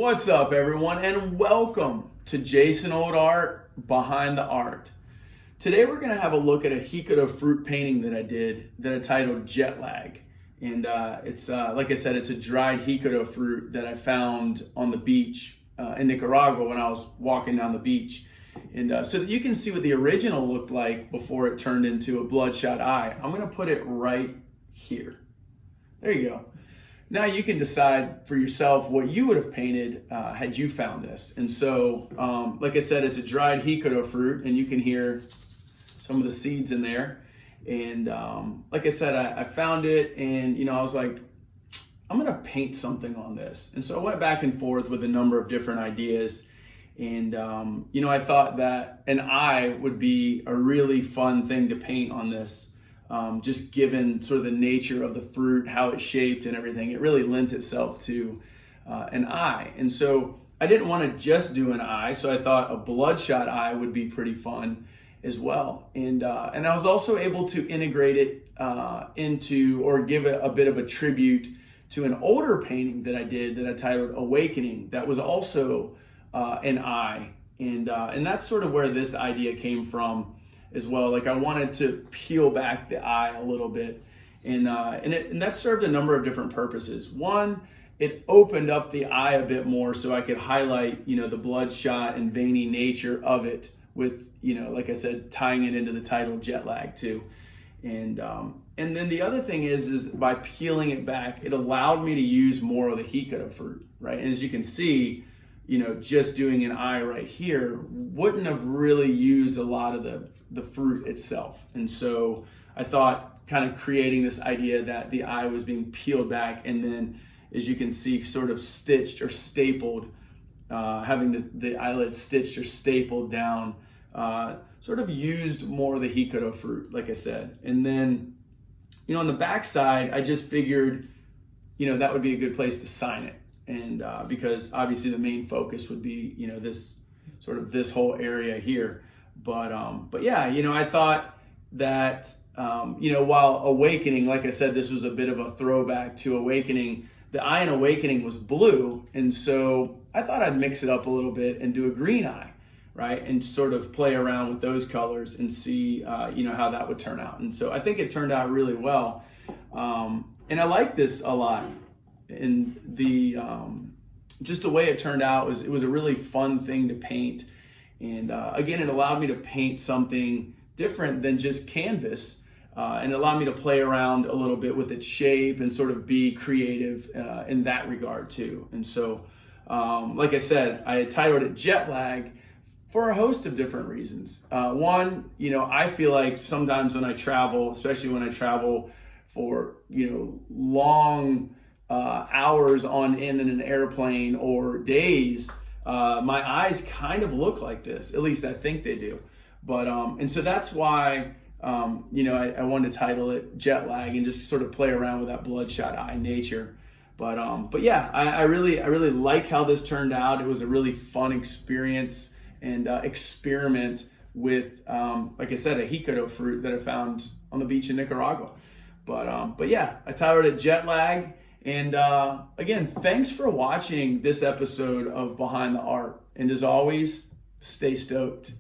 What's up, everyone, and welcome to Jason Old Art Behind the Art. Today we're going to have a look at a Hikado fruit painting that I did that I titled Jet Lag. And it's like I said, it's a dried Hikado fruit that I found on the beach in Nicaragua when I was walking down the beach. And so that you can see what the original looked like before it turned into a bloodshot eye, I'm going to put it right here. There you go. Now you can decide for yourself what you would have painted had you found this. And so, like I said, it's a dried Hikado fruit, and you can hear some of the seeds in there. And like I said, I found it, and I was like, I'm gonna paint something on this. And so I went back and forth with a number of different ideas. And I thought that an eye would be a really fun thing to paint on this. Just given sort of the nature of the fruit, how it's shaped and everything, it really lent itself to an eye. And so I didn't want to just do an eye, so I thought a bloodshot eye would be pretty fun as well. And I was also able to integrate it into, or give it a bit of a tribute to an older painting that I did that I titled Awakening, that was also an eye. And that's sort of where this idea came from as well. Like, I wanted to peel back the eye a little bit, and that served a number of different purposes. One, it opened up the eye a bit more so I could highlight, the bloodshot and veiny nature of it with, like I said, tying it into the title Jet Lag too. And then the other thing is by peeling it back, it allowed me to use more of the Hikado fruit, right? And as you can see, just doing an eye right here wouldn't have really used a lot of the fruit itself. And so I thought, kind of creating this idea that the eye was being peeled back and then, as you can see, sort of stitched or stapled, having the eyelid stitched or stapled down, sort of used more of the Hikado fruit, like I said. And then, on the back side, I just figured, that would be a good place to sign it. And because obviously the main focus would be, this whole area here. But yeah, I thought that, while Awakening, like I said, this was a bit of a throwback to Awakening. The eye in Awakening was blue. And so I thought I'd mix it up a little bit and do a green eye, right? And sort of play around with those colors and see, how that would turn out. And so I think it turned out really well. And I like this a lot. And the just the way it turned out it was a really fun thing to paint. And again, it allowed me to paint something different than just canvas, and it allowed me to play around a little bit with its shape and sort of be creative in that regard too. And so, like I said, I had titled it Jet Lag for a host of different reasons. One, I feel like sometimes when I travel, especially when I travel for, long hours on end in an airplane or days, my eyes kind of look like this. At least I think they do. But and so that's why I wanted to title it Jet Lag and just sort of play around with that bloodshot eye nature. But yeah, I really like how this turned out. It was a really fun experience and experiment with, like I said, a Hikado fruit that I found on the beach in Nicaragua. But yeah, I titled it Jet Lag. And again, thanks for watching this episode of Behind the Art. And as always, stay stoked.